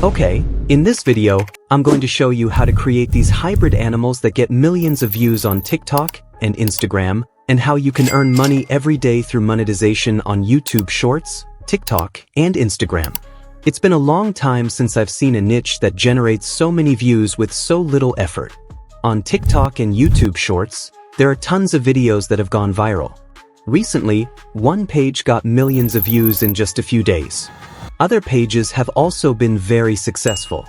Okay, in this video, I'm going to show you how to create these hybrid animals that get millions of views on TikTok and Instagram, and how you can earn money every day through monetization on YouTube Shorts, TikTok, and Instagram. It's been a long time since I've seen a niche that generates so many views with so little effort. On TikTok and YouTube Shorts, there are tons of videos that have gone viral. Recently, one page got millions of views in just a few days. Other pages have also been very successful.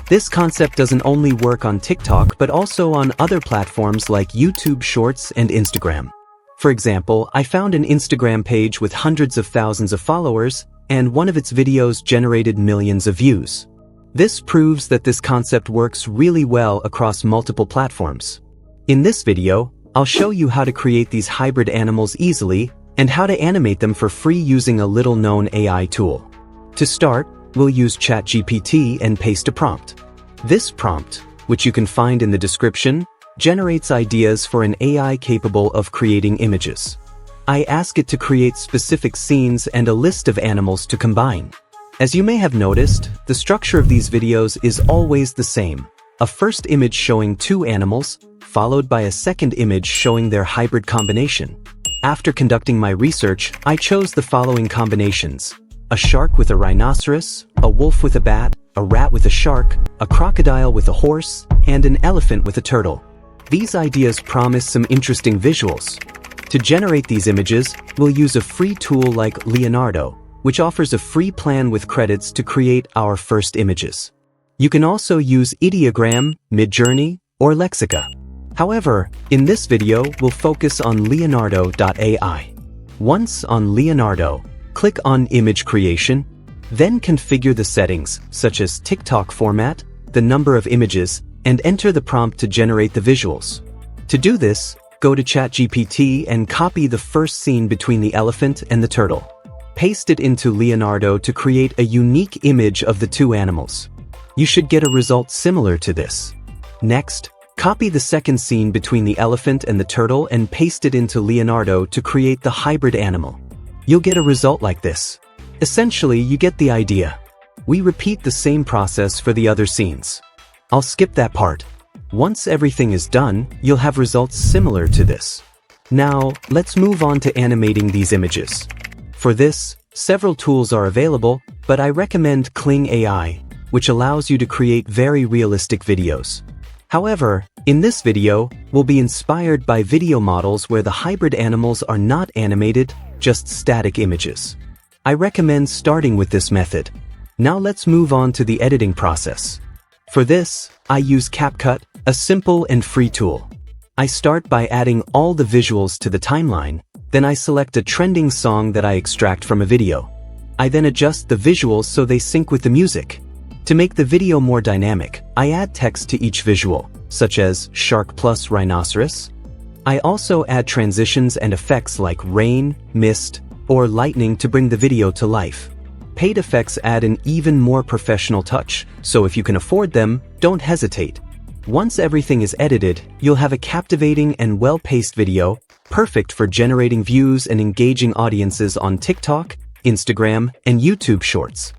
This concept doesn't only work on TikTok but also on other platforms like YouTube Shorts and Instagram. For example, I found an Instagram page with hundreds of thousands of followers, and one of its videos generated millions of views. This proves that this concept works really well across multiple platforms. In this video, I'll show you how to create these hybrid animals easily and how to animate them for free using a little-known AI tool. To start, we'll use ChatGPT and paste a prompt. This prompt, which you can find in the description, generates ideas for an AI capable of creating images. I ask it to create specific scenes and a list of animals to combine. As you may have noticed, the structure of these videos is always the same. A first image showing two animals, followed by a second image showing their hybrid combination. After conducting my research, I chose the following combinations: a shark with a rhinoceros, a wolf with a bat, a rat with a shark, a crocodile with a horse, and an elephant with a turtle. These ideas promise some interesting visuals. To generate these images, we'll use a free tool like Leonardo, which offers a free plan with credits to create our first images. You can also use Ideogram, Midjourney, or Lexica. However, in this video, we'll focus on Leonardo.ai. Once on Leonardo, click on Image Creation, then configure the settings, such as TikTok format, the number of images, and enter the prompt to generate the visuals. To do this, go to ChatGPT and copy the first scene between the elephant and the turtle. Paste it into Leonardo to create a unique image of the two animals. You should get a result similar to this. Next, copy the second scene between the elephant and the turtle and paste it into Leonardo to create the hybrid animal. You'll get a result like this. Essentially, you get the idea. We repeat the same process for the other scenes. I'll skip that part. Once everything is done, you'll have results similar to this. Now, let's move on to animating these images. For this, several tools are available, but I recommend Kling AI, which allows you to create very realistic videos. However, in this video, we'll be inspired by video models where the hybrid animals are not animated, just static images. I recommend starting with this method. Now let's move on to the editing process. For this, I use CapCut, a simple and free tool. I start by adding all the visuals to the timeline, then I select a trending song that I extract from a video. I then adjust the visuals so they sync with the music. To make the video more dynamic, I add text to each visual, such as shark plus rhinoceros. I also add transitions and effects like rain, mist, or lightning to bring the video to life. Paid effects add an even more professional touch, so if you can afford them, don't hesitate. Once everything is edited, you'll have a captivating and well-paced video, perfect for generating views and engaging audiences on TikTok, Instagram, and YouTube Shorts.